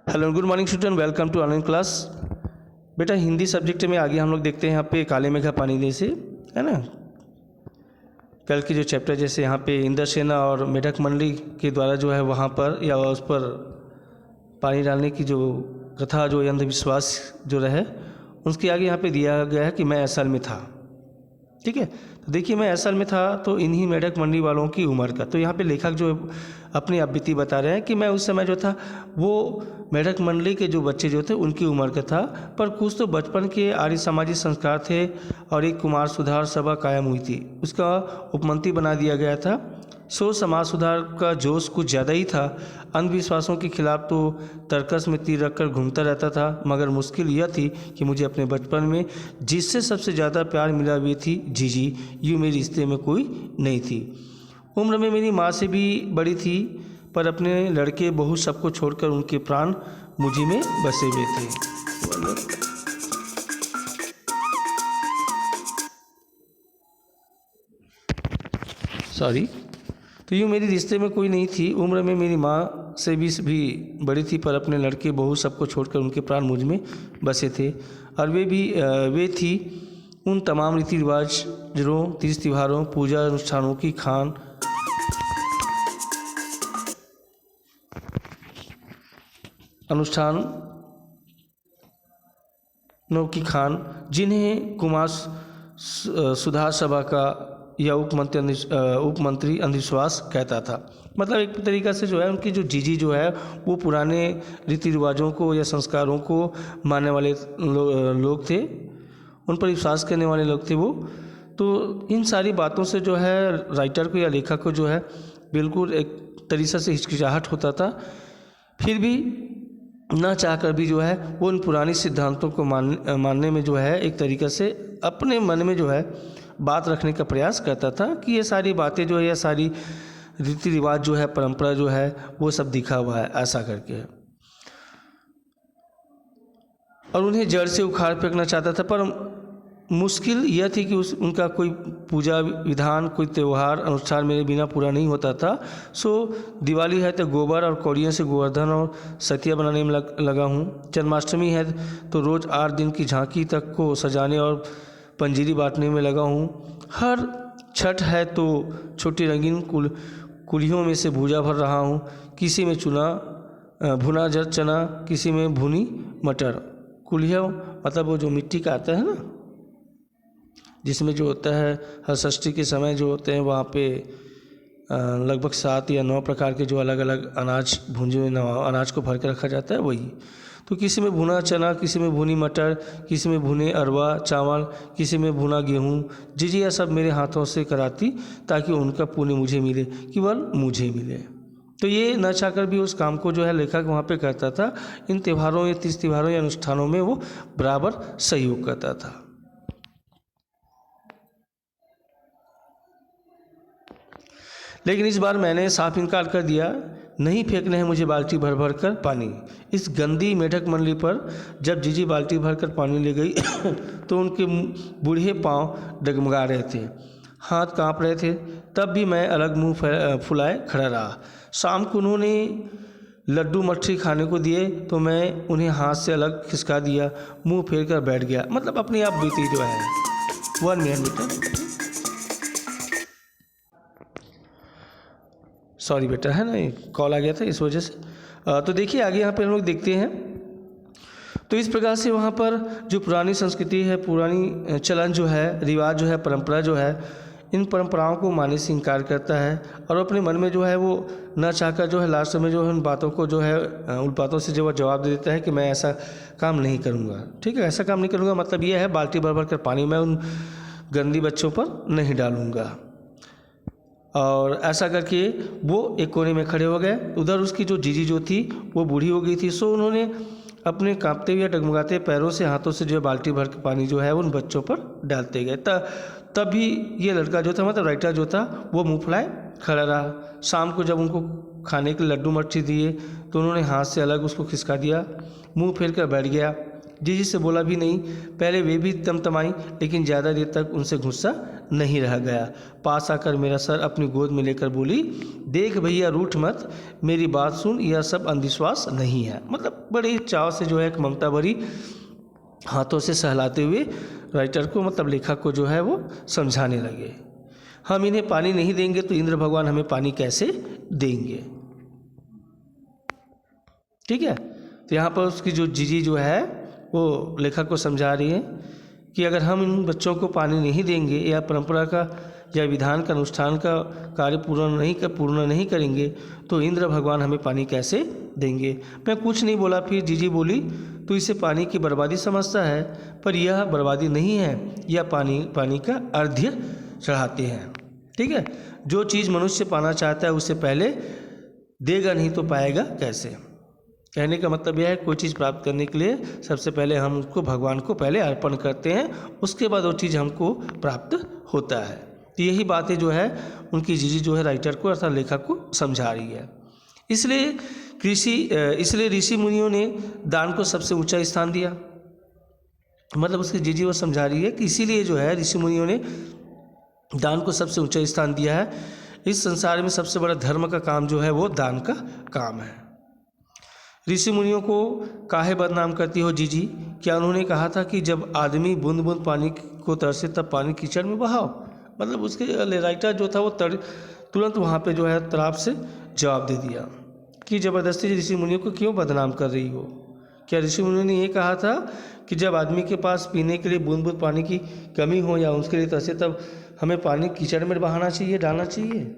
Hello good morning student, welcome to online class. बेटा Hindi subject में आगे हम लोग देखते हैं यहाँ पे काले मेघा पानी दे से, है ना। कल की जो चैप्टर जैसे यहाँ पे इंद्रसेना और मेढक मंडली के द्वारा जो है वहाँ पर या उस पर पानी डालने की जो कथा, जो अंधविश्वास जो रहे, उसके आगे यहाँ पे दिया गया है कि मैं असल में था। ठीक है, तो देखिए मैं असल में था तो इन्हीं मेढक मंडली वालों की उम्र का। तो यहाँ पे लेखक जो अपनी बीती बता रहे हैं कि मैं उस समय जो था वो मेढक मंडली के जो बच्चे जो थे उनकी उम्र का था, पर कुछ तो बचपन के आर्य सामाजिक संस्कार थे और एक कुमार सुधार सभा कायम हुई थी, उसका उपमंत्री बना दिया गया था। सो समाज सुधार का जोश कुछ ज़्यादा ही था। अंधविश्वासों के खिलाफ तो तर्कस में तीर रखकर घूमता रहता था, मगर मुश्किल यह थी कि मुझे अपने बचपन में जिससे सबसे ज़्यादा प्यार मिला हुई थी जीजी, यूँ मेरे रिश्ते में कोई नहीं थी। उम्र में मेरी माँ से भी बड़ी थी, पर अपने लड़के बहू सबको छोड़कर उनके प्राण मुझी में बसे हुए थे। सॉरी, तो यूँ मेरी रिश्ते में कोई नहीं थी। उम्र में मेरी माँ से भी बड़ी थी, पर अपने लड़के बहू सबको छोड़कर उनके प्राण मुझ में बसे थे। और वे थी उन तमाम रीति रिवाजों, तीज त्योहारों, पूजा अनुष्ठानों की खान जिन्हें कुमार सुधार सभा का या उपमंत्री अंधविश्वास कहता था। मतलब एक तरीक़ा से जो है उनकी जो जीजी जो है वो पुराने रीति रिवाजों को या संस्कारों को मानने वाले लोग थे, उन पर विश्वास करने वाले लोग थे वो। तो इन सारी बातों से जो है राइटर को या लेखक को जो है बिल्कुल एक तरीक़े से हिचकिचाहट होता था, फिर भी ना चाहकर भी जो है वो उन पुरानी सिद्धांतों को मानने में जो है एक तरीक़े से अपने मन में जो है बात रखने का प्रयास करता था कि ये सारी बातें जो है, ये सारी रीति रिवाज जो है, परंपरा जो है, वो सब दिखा हुआ है ऐसा करके, और उन्हें जड़ से उखाड़ फेंकना चाहता था। पर मुश्किल यह थी कि उनका कोई पूजा विधान, कोई त्यौहार अनुष्ठान मेरे बिना पूरा नहीं होता था। सो दिवाली है तो गोबर और कौड़ियों से गोवर्धन और सतिया बनाने में लगा हूँ। जन्माष्टमी है तो रोज़ 8 दिन की झांकी तक को सजाने और पंजीरी बांटने में लगा हूँ। हर छठ है तो छोटी रंगीन कुलियों में से भूजा भर रहा हूँ। किसी में भुना जर चना, किसी में भुनी मटर। कुलिया मतलब वो जो मिट्टी का आता है ना, जिसमें जो होता है हर षष्ठी के समय जो होते हैं वहाँ पे लगभग 7 या 9 प्रकार के जो अलग अलग अनाज, भूंजे हुए अनाज को भर के रखा जाता है, वही। तो किसी में भुना चना, किसी में भुनी मटर, किसी में भुने अरवा चावल, किसी में भुना गेहूँ। जीजी यह सब मेरे हाथों से कराती ताकि उनका पुण्य मुझे मिले, केवल मुझे मिले। तो ये न चाहकर भी उस काम को जो है लेखक वहाँ पे करता था। इन त्योहारों या तीज त्योहारों या अनुष्ठानों में वो बराबर सहयोग करता था। लेकिन इस बार मैंने साफ इनकार कर दिया, नहीं फेंकने हैं मुझे बाल्टी भर भर कर पानी इस गंदी मेढक मंडली पर। जब जीजी बाल्टी भर कर पानी ले गई तो उनके बूढ़े पांव डगमगा रहे थे, हाथ कांप रहे थे। तब भी मैं अलग मुंह फुलाए खड़ा रहा। शाम को उन्होंने लड्डू मट्ठी खाने को दिए तो मैं उन्हें हाथ से अलग खिसका दिया, मुँह फेर कर बैठ गया। मतलब अपनी आप बीती जो है 1 मिनट बेटा, सॉरी बेटा, है ना, कॉल आ गया था इस वजह से। तो देखिए आगे यहाँ पे हम लोग देखते हैं। तो इस प्रकार से वहाँ पर जो पुरानी संस्कृति है, पुरानी चलन जो है, रिवाज जो है, परंपरा जो है, इन परंपराओं को मानने से इनकार करता है और अपने मन में जो है वो न चाहकर जो है लास्ट में जो है उन बातों को जो है उन बातों से जो है जवाब दे देता है कि मैं ऐसा काम नहीं करूँगा। ठीक है, ऐसा काम नहीं करूँगा मतलब ये है बाल्टी भर भर कर पानी मैं उन गंदी बच्चों पर नहीं डालूँगा। और ऐसा करके वो एक कोने में खड़े हो गए। उधर उसकी जो जीजी जो थी वो बूढ़ी हो गई थी। सो उन्होंने अपने कांपते हुए डगमगाते पैरों से, हाथों से जो है बाल्टी भर के पानी जो है उन बच्चों पर डालते गए। तभी ये लड़का जो था, मतलब राइटर जो था, वो मुँह फुलाए खड़ा रहा। शाम को जब उनको खाने के लड्डू मट्ठी दिए तो उन्होंने हाथ से अलग उसको खिसका दिया, मुँह फेर कर बैठ गया। जीजी से बोला भी नहीं। पहले वे भी तमतमाई, लेकिन ज़्यादा देर तक उनसे गुस्सा नहीं रह गया। पास आकर मेरा सर अपनी गोद में लेकर बोली, देख भैया रूठ मत, मेरी बात सुन, यह सब अंधविश्वास नहीं है। मतलब बड़े चाव से जो है एक ममता भरी हाथों से सहलाते हुए राइटर को, मतलब लेखक को जो है वो समझाने लगे। हम इन्हें पानी नहीं देंगे तो इंद्र भगवान हमें पानी कैसे देंगे। ठीक है, तो यहाँ पर उसकी जो जीजी जो है वो लेखक को समझा रही है कि अगर हम इन बच्चों को पानी नहीं देंगे या परंपरा का या विधान का अनुष्ठान का कार्य पूर्ण नहीं करेंगे तो इंद्र भगवान हमें पानी कैसे देंगे। मैं कुछ नहीं बोला, फिर जीजी बोली, तो इसे पानी की बर्बादी समझता है, पर यह बर्बादी नहीं है, यह पानी का अर्घ्य चढ़ाते हैं। ठीक है, जो चीज़ मनुष्य पाना चाहता है उसे पहले देगा, नहीं तो पाएगा कैसे। कहने का मतलब यह है कोई चीज़ प्राप्त करने के लिए सबसे पहले हम उसको भगवान को पहले अर्पण करते हैं, उसके बाद वो चीज़ हमको प्राप्त होता है। तो यही बातें जो है उनकी जीजी जो है राइटर को अर्थात लेखक को समझा रही है। इसलिए ऋषि मुनियों ने दान को सबसे ऊंचा स्थान दिया। मतलब उसकी जीजी वो समझा रही है कि इसीलिए जो है ऋषि मुनियों ने दान को सबसे ऊंचा स्थान दिया है। इस संसार में सबसे बड़ा धर्म का काम जो है वो दान का काम है। ऋषि मुनियों को काहे बदनाम करती हो जीजी? क्या उन्होंने कहा था कि जब आदमी बूंद बूंद पानी को तरसे तब पानी कीचड़ में बहाओ? मतलब उसके राइटर जो था वो तुरंत वहाँ पे जो है तराप से जवाब दे दिया कि ज़बरदस्ती ऋषि मुनियों को क्यों बदनाम कर रही हो। क्या ऋषि मुनियों ने ये कहा था कि जब आदमी के पास पीने के लिए बूंद बूंद पानी की कमी हो या उसके लिए तरसे तब हमें पानी कीचड़ में बहाना चाहिए, डालना चाहिए?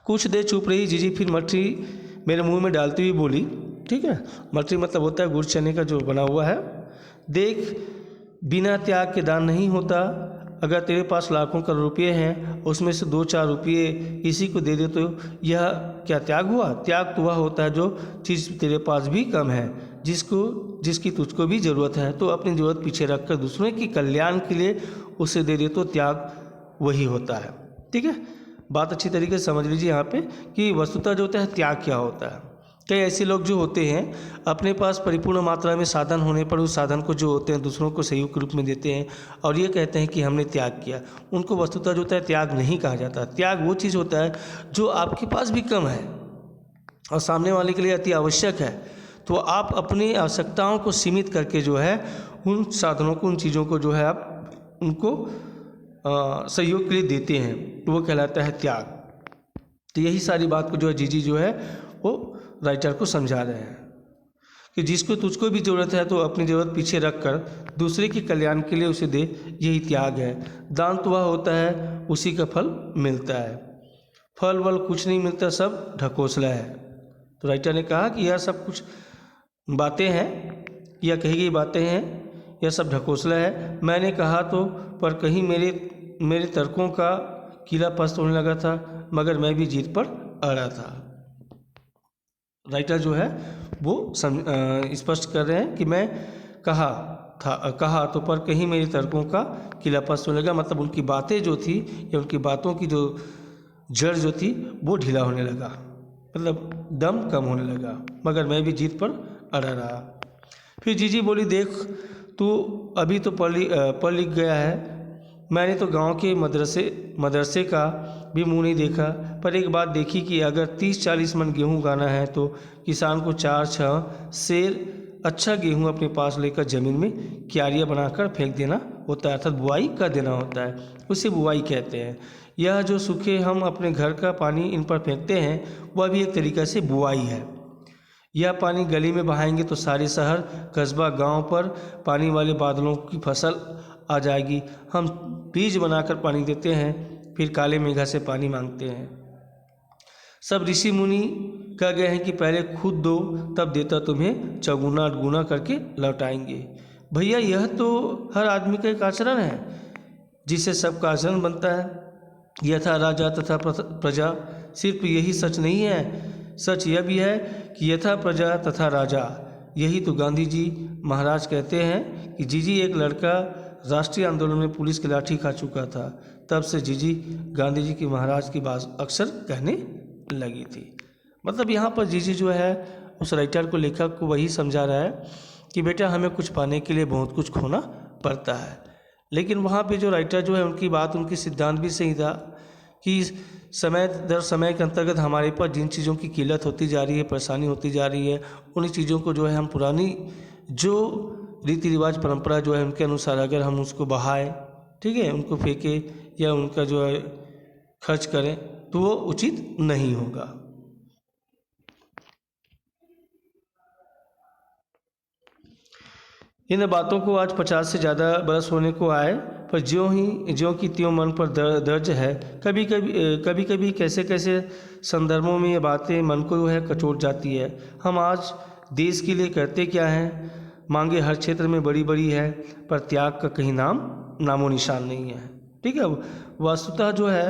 कुछ देर चुप रही जीजी, फिर मटरी मेरे मुंह में डालती हुई बोली, ठीक है, मटरी मतलब होता है गुड़ चने का जो बना हुआ है, देख बिना त्याग के दान नहीं होता। अगर तेरे पास लाखों करोड़ रुपये हैं, उसमें से 2-4 रुपये किसी को दे दे तो यह क्या त्याग हुआ? त्याग तो वह होता है जो चीज़ तेरे पास भी कम है, जिसकी तुझको भी ज़रूरत है, तो अपनी ज़रूरत पीछे रखकर दूसरों के कल्याण के लिए उसे दे दे तो त्याग वही होता है। ठीक है, बात अच्छी तरीके से समझ लीजिए यहाँ पे कि वस्तुतः जो होता है त्याग क्या होता है। कई ऐसे लोग जो होते हैं अपने पास परिपूर्ण मात्रा में साधन होने पर उस साधन को जो होते हैं दूसरों को सहयोग के रूप में देते हैं और ये कहते हैं कि हमने त्याग किया। उनको वस्तुतः जो होता है त्याग नहीं कहा जाता। त्याग वो चीज़ होता है जो आपके पास भी कम है और सामने वाले के लिए अति आवश्यक है, तो आप अपनी आवश्यकताओं को सीमित करके जो है उन साधनों को, उन चीज़ों को जो है आप उनको सहयोग के लिए देते हैं, तो वो कहलाता है त्याग। तो यही सारी बात को जो है जीजी जो है वो राइटर को समझा रहे हैं कि जिसको तुझको भी ज़रूरत है तो अपनी ज़रूरत पीछे रख कर दूसरे के कल्याण के लिए उसे दे, यही त्याग है। दान तो वह होता है उसी का फल मिलता है, फल वल कुछ नहीं मिलता, सब ढकोसला है। तो राइटर ने कहा कि यह सब कुछ बातें हैं, यह कही गई बातें हैं, यह सब ढकोसला है। मैंने कहा तो, पर कहीं मेरे तर्कों का किला पस्त होने लगा था, मगर मैं भी जीत पर अड़ा था। राइटर जो है वो स्पष्ट कर रहे हैं कि मैं कहा तो, पर कहीं मेरे तर्कों का किला पस्त होने लगा। मतलब उनकी बातें जो थी या उनकी बातों की जो जड़ जो थी वो ढीला होने लगा, मतलब दम कम होने लगा, मगर मैं भी जीत पर अड़ा रहा। फिर जीजी बोली, देख तू अभी तो पढ़ लिख गया है, मैंने तो गांव के मदरसे का भी मुंह नहीं देखा, पर एक बात देखी कि अगर 30-40 मन गेहूं उगाना है तो किसान को 4-6 सेर अच्छा गेहूं अपने पास लेकर ज़मीन में क्यारियाँ बनाकर फेंक देना होता है, अर्थात बुआई कर देना होता है, उसे बुआई कहते हैं। यह जो सूखे हम अपने घर का पानी इन पर फेंकते हैं वह भी एक तरीक़े से बुआई है। यह पानी गली में बहाएंगे तो सारे शहर कस्बा गांव पर पानी वाले बादलों की फसल आ जाएगी। हम बीज बनाकर पानी देते हैं, फिर काले मेघा से पानी मांगते हैं। सब ऋषि मुनि कह गए हैं कि पहले खुद दो, तब देता तुम्हें चौगुना अठगुना करके लौटाएंगे। भैया यह तो हर आदमी का एक आचरण है जिससे सबका आचरण बनता है, यथा राजा तथा प्रजा। सिर्फ यही सच नहीं है, सच यह भी है कि यथा प्रजा तथा राजा। यही तो गांधी जी महाराज कहते हैं कि जीजी एक लड़का राष्ट्रीय आंदोलन में पुलिस की लाठी खा चुका था, तब से जीजी गांधी जी की महाराज की बात अक्सर कहने लगी थी। मतलब यहाँ पर जीजी जो है उस राइटर को, लेखक को वही समझा रहा है कि बेटा हमें कुछ पाने के लिए बहुत कुछ खोना पड़ता है। लेकिन वहाँ पे जो राइटर जो है उनकी बात, उनकी सिद्धांत भी सही था कि समय दर समय के अंतर्गत हमारे पास जिन चीज़ों की किल्लत होती जा रही है, परेशानी होती जा रही है, उन्हीं चीज़ों को जो है हम पुरानी जो रीति रिवाज परंपरा जो है उनके अनुसार अगर हम उसको बहाएं, ठीक है, उनको फेंके या उनका जो है खर्च करें तो वो उचित नहीं होगा। इन बातों को आज 50 से ज़्यादा बरस होने को आए, पर ज्यों की त्यों मन पर दर्ज है। कभी कभी कैसे कैसे संदर्भों में ये बातें मन को जो है कचोट जाती है। हम आज देश के लिए करते क्या हैं? मांगे हर क्षेत्र में बड़ी बड़ी है, पर त्याग का कहीं नामो निशान नहीं है। ठीक है, वस्तुतः जो है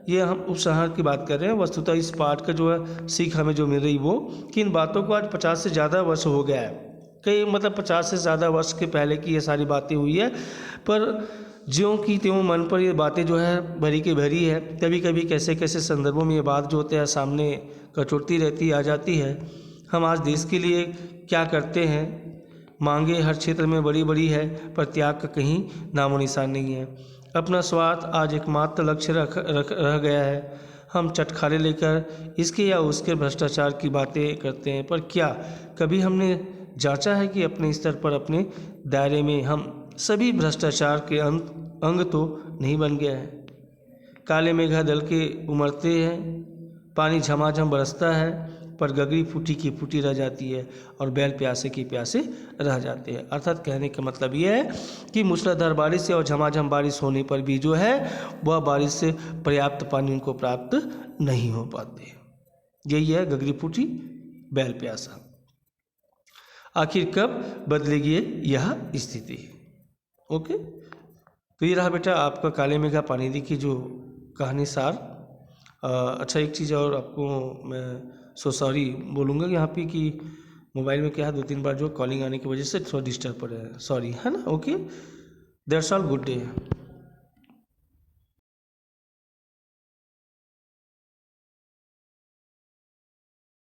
ये हम उपसंहार की बात कर रहे हैं। वस्तुतः इस पाठ का जो है सीख हमें जो मिल रही वो कि इन बातों को आज 50 से ज़्यादा वर्ष हो गया है, कई मतलब 50 से ज़्यादा वर्ष के पहले की ये सारी बातें हुई है, पर ज्यों की त्यों मन पर ये बातें जो है भरी की भरी है। कभी कभी कैसे कैसे संदर्भों में ये बात जो होते हैं सामने कचोटती रहती आ जाती है। हम आज देश के लिए क्या करते हैं? मांगे हर क्षेत्र में बड़ी बड़ी है, पर त्याग का कहीं नामो निशान नहीं है। अपना स्वार्थ आज एकमात्र लक्ष्य रह गया है। हम चटखारे लेकर इसके या उसके भ्रष्टाचार की बातें करते हैं, पर क्या कभी हमने जांचा है कि अपने स्तर पर, अपने दायरे में हम सभी भ्रष्टाचार के अंग तो नहीं बन गए हैं? काले मेघा दल के उमड़ते हैं, पानी झमाझम बरसता है, पर गगरी फूटी की फूटी रह जाती है और बैल प्यासे की प्यासे रह जाते हैं। अर्थात कहने का मतलब ये है कि मूसलाधार बारिश से और झमाझम बारिश होने पर भी जो है वह बारिश से पर्याप्त पानी उनको प्राप्त नहीं हो पाते। यही है गगरी फूटी बैल प्यासा। आखिर कब बदलेगी यह स्थिति? ओके, तो ये रहा बेटा आपका काले मेघा पानीदी की जो कहानी सार। अच्छा, एक चीज़ और आपको मैं सॉरी बोलूँगा यहाँ पे कि मोबाइल में क्या है 2-3 बार जो कॉलिंग आने की वजह से थोड़ा डिस्टर्ब पड़ रहा है, सॉरी, है ना। Okay, that's all, good day.